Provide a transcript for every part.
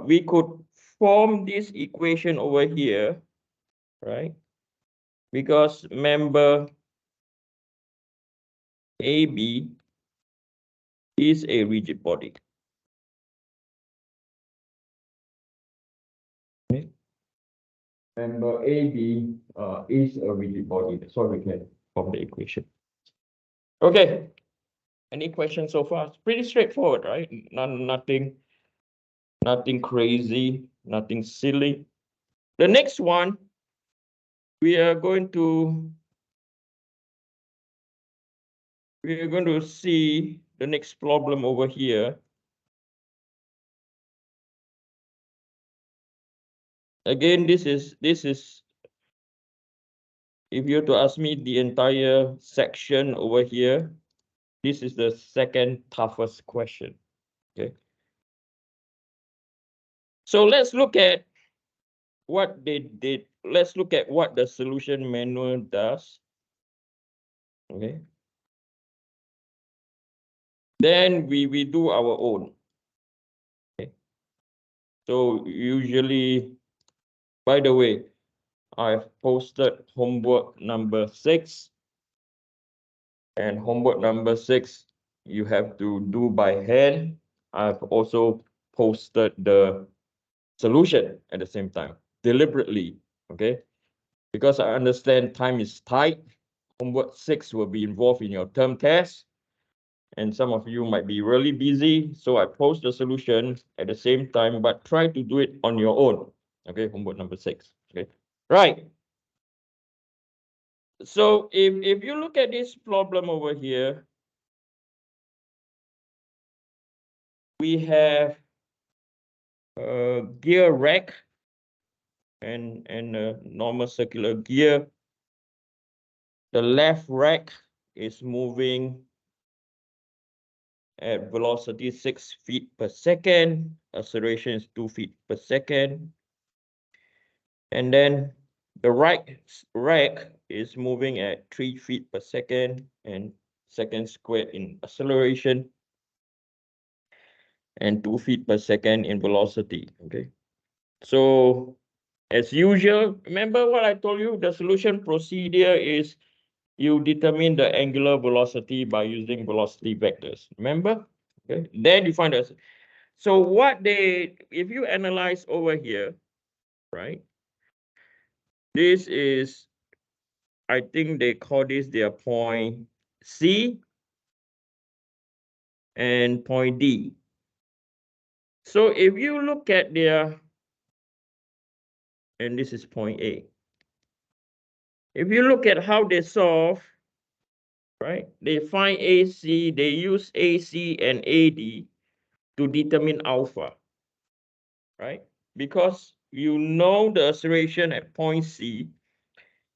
we could form this equation over here, right? Because member AB is a rigid body. Okay. Member AB is a rigid body. That's what we can form the equation. Okay. Any questions so far? It's pretty straightforward, right? Nothing crazy, nothing silly. The next one, we are going to see the next problem over here. Again, this is if you were to ask me the entire section over here, this is the second toughest question. Okay. So let's look at what they did. Let's look at what the solution manual does. Okay. Then we do our own. Okay. So usually, by the way, I've posted homework number 6. And homework number 6, you have to do by hand. I've also posted the solution at the same time, deliberately, okay? Because I understand time is tight. Homework 6 will be involved in your term test, and some of you might be really busy, so I post the solution at the same time, but try to do it on your own, okay? Homework number 6, okay? Right. So if you look at this problem over here, we have a gear rack and a normal circular gear. The left rack is moving at velocity 6 feet per second. Acceleration is 2 feet per second. And then the right rack is moving at 3 feet per second and seconds squared in acceleration and 2 feet per second in velocity. Okay. So as usual, remember what I told you? The solution procedure is you determine the angular velocity by using velocity vectors. Remember? Okay. Then you find us. So what if you analyze over here, right? This is, I think they call this their point C and point D. So if you look at their, and this is point A. If you look at how they solve, right? They find AC, they use AC and AD to determine alpha, right? Because you know the acceleration at point C,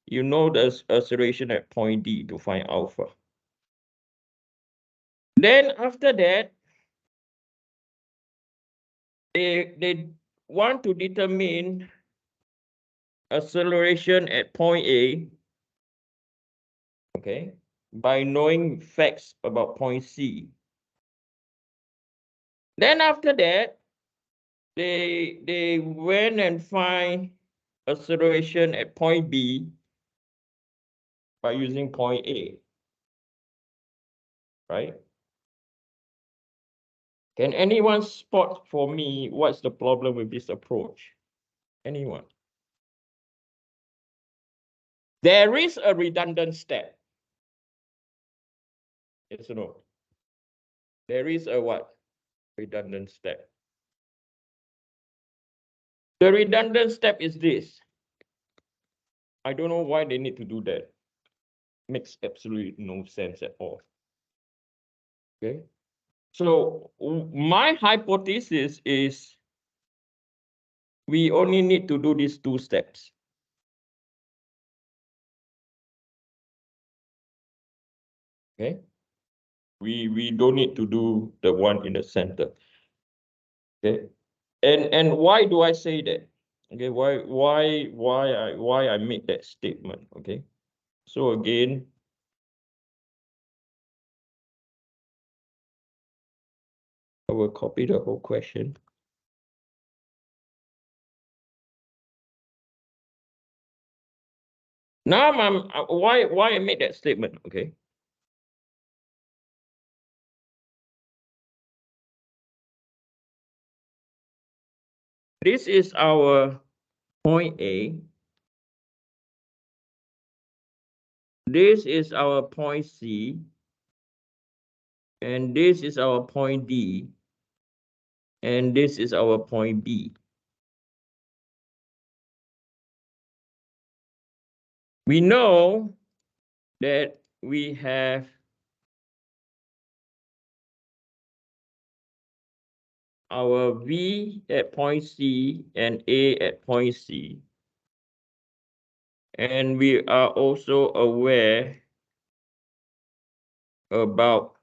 you know the acceleration at point D to find alpha. Then after that, they want to determine acceleration at point A, okay, by knowing facts about point C. Then after that, they went and find acceleration at point B by using point A, right? Can anyone spot for me what's the problem with this approach? Anyone? There is a redundant step. Yes or no? There is a what? Redundant step. The redundant step is this. I don't know why they need to do that. Makes absolutely no sense at all. Okay. So my hypothesis is we only need to do these 2 steps. Okay. We don't need to do the one in the center. Okay. And why do I say that? Okay, why I make that statement? Okay. So again, I will copy the whole question. Now why I made that statement, okay? This is our point A. This is our point C. And this is our point D. And this is our point B. We know that we have our V at point C and A at point C. And we are also aware about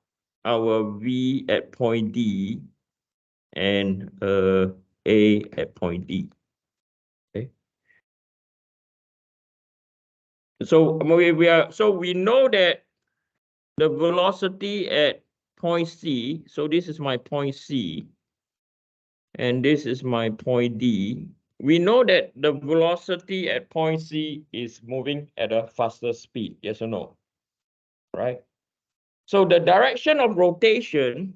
our V at point D and A at point D. Okay. So we know that the velocity at point C, so this is my point C, and this is my point D. We know that the velocity at point C is moving at a faster speed, yes or no? Right? So the direction of rotation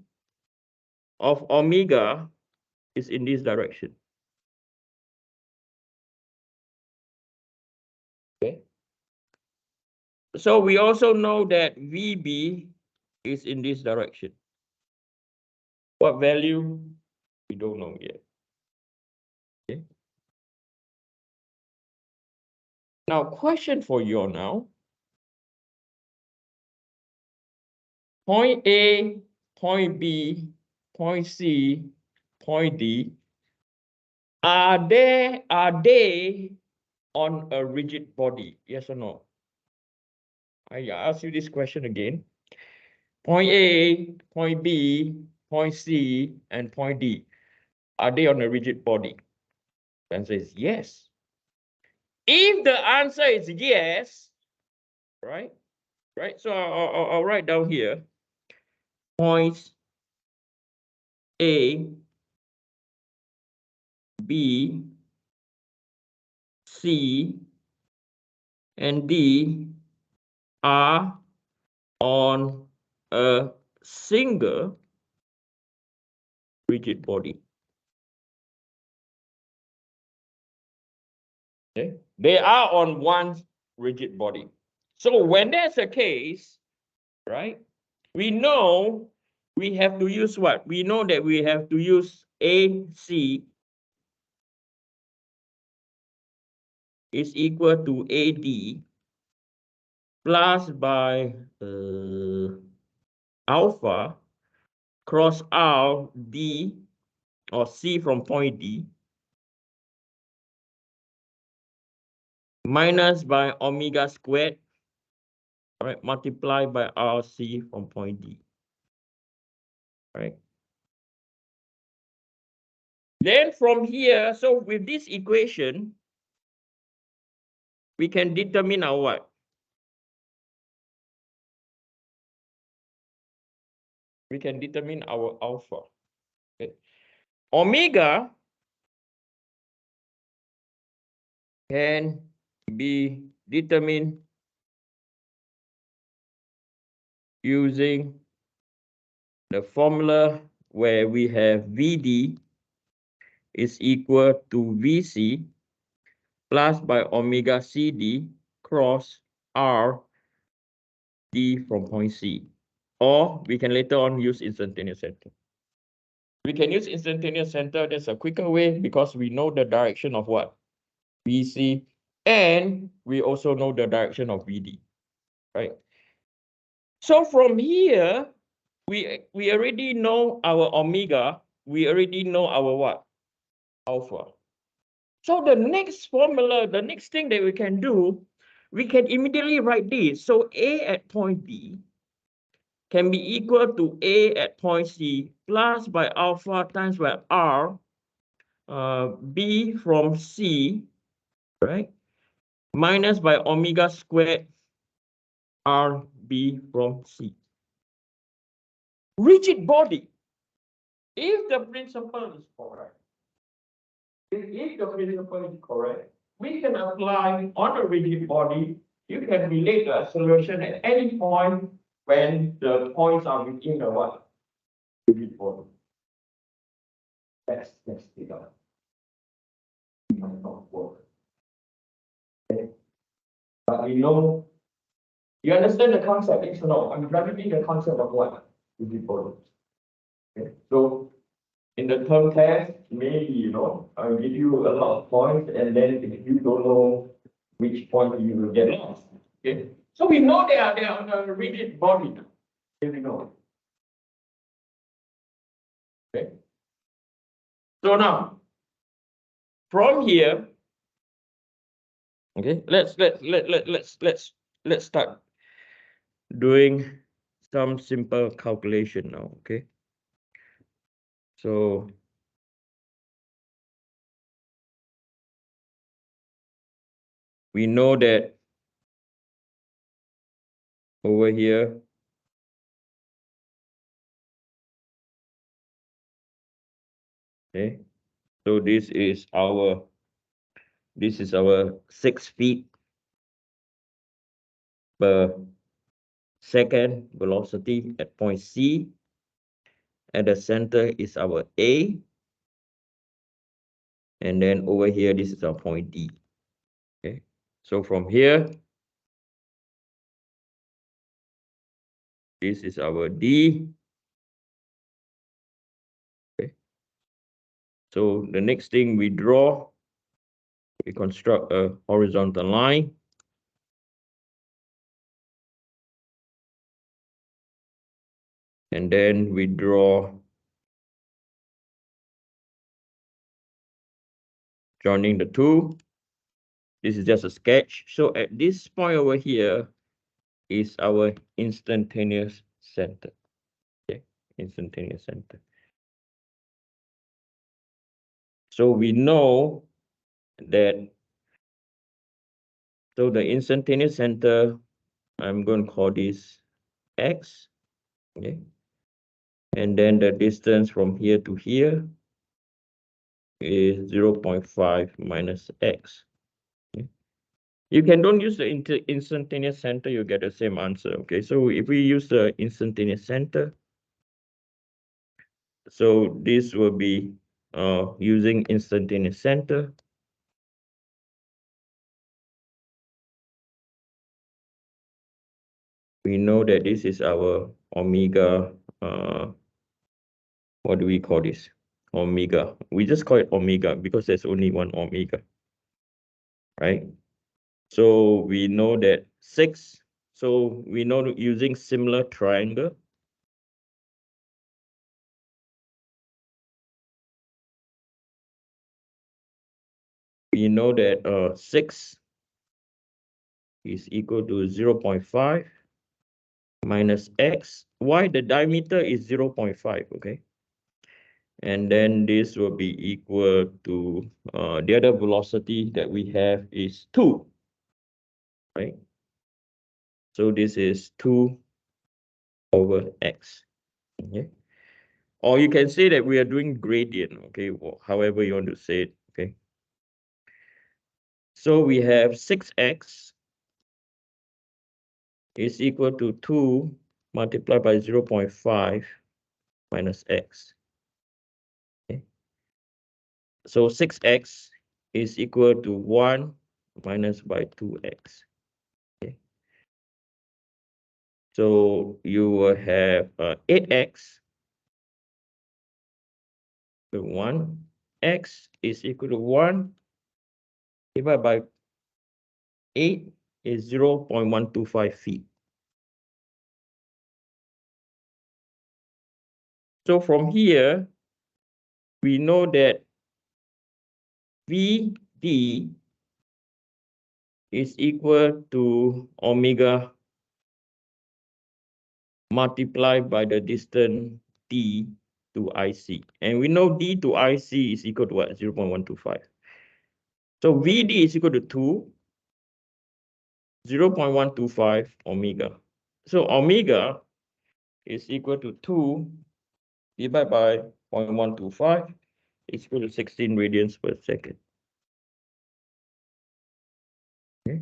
of omega is in this direction. Okay. So we also know that VB is in this direction. What value? We don't know yet. Okay. Now, question for you now. Point A, point B, point C, point D. Are they on a rigid body? Yes or no? I ask you this question again. Point A, point B, point C, and point D. Are they on a rigid body? The answer is yes. If the answer is yes, right? So I'll write down here. Points A, B, C, and D are on a single rigid body. Okay? They are on one rigid body. So when that's the case, right, we know we have to use what? We know that we have to use AC is equal to AD plus by alpha cross R D or C from point D minus by omega squared, right, multiplied by RC from point D, right? Then from here, so with this equation, we can determine our what? We can determine our alpha. Okay. Omega can be determined using the formula where we have VD is equal to VC plus by omega CD cross R D from point C. Or we can later on use instantaneous center. We can use instantaneous center. That's a quicker way because we know the direction of what? VC, and we also know the direction of VD, right? So from here, we already know our omega. We already know our what? Alpha. So the next formula, the next thing that we can do, we can immediately write this. So A at point B can be equal to A at point C plus by alpha times by R, B from C, right? Minus by omega squared RB from C. Rigid body. If the principle is correct, we can apply on a rigid body you can relate the acceleration at any point when the points are within the what? Unit volume. That's it out. It might not work. Okay. But we know, you understand the concept, yes or no? I'm grabbing the concept of what? Unit volume. Okay. So in the term test, maybe, I'll give you a lot of points, and then if you don't know which point, you will get lost. Okay. So we know they are on a rigid body now. Here we go. Okay. So now, from here, okay, let's start doing some simple calculation now. Okay. So we know that over here, okay, so this is our 6 feet per second velocity at point C, and the center is our A, and then over here this is our point D. Okay, so from here, this is our D. Okay, so the next thing we construct a horizontal line. And then we draw joining the two. This is just a sketch. So at this point over here is our instantaneous center. Okay, instantaneous center. So we know that, so the instantaneous center, I'm going to call this X. Okay. And then the distance from here to here is 0.5 minus X. Okay. You don't use the instantaneous center, you get the same answer. Okay, so if we use the instantaneous center, so this will be using instantaneous center. We know that this is our omega, what do we call this? Omega. We just call it omega because there's only one omega, right? So we know that 6. So we know using similar triangle, we know that 6 is equal to 0.5 minus X. Why? The diameter is 0.5, okay? And then this will be equal to, the other velocity that we have is 2, right? So this is 2 over X, okay? Or you can say that we are doing gradient, okay? However you want to say it, okay? So we have 6X is equal to 2 multiplied by 0.5 minus X. Okay. So 6X is equal to 1 minus by 2X. Okay. So you will have 8X. So 1. X is equal to 1 divided by 8 is 0.125 feet. So from here, we know that VD is equal to omega multiplied by the distance D to IC. And we know D to IC is equal to what? 0.125. So VD is equal to 2, 0.125 omega. So omega is equal to 2 divided by 0.125 is equal to 16 radians per second. Okay.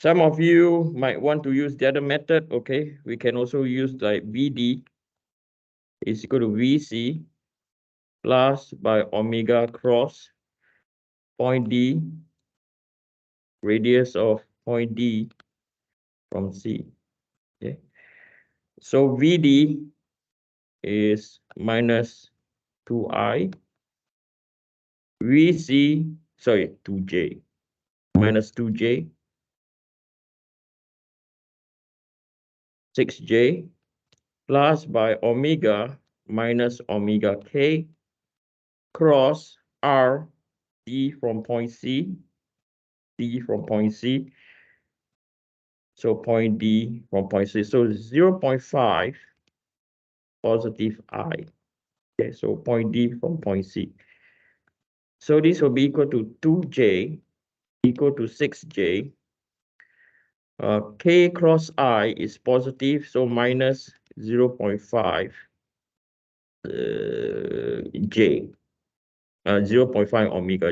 Some of you might want to use the other method. Okay, we can also use like VD is equal to VC plus by omega cross point D, radius of point D from C. Okay, so VD is minus 2I, VC, sorry, 2J, minus 2J, 6J, plus by omega minus omega K cross R D from point C, D from point C, so point D from point C, so 0.5 positive I. Okay, so point D from point C. So this will be equal to 2J equal to 6J. K cross I is positive, so minus 0.5 J, 0.5 omega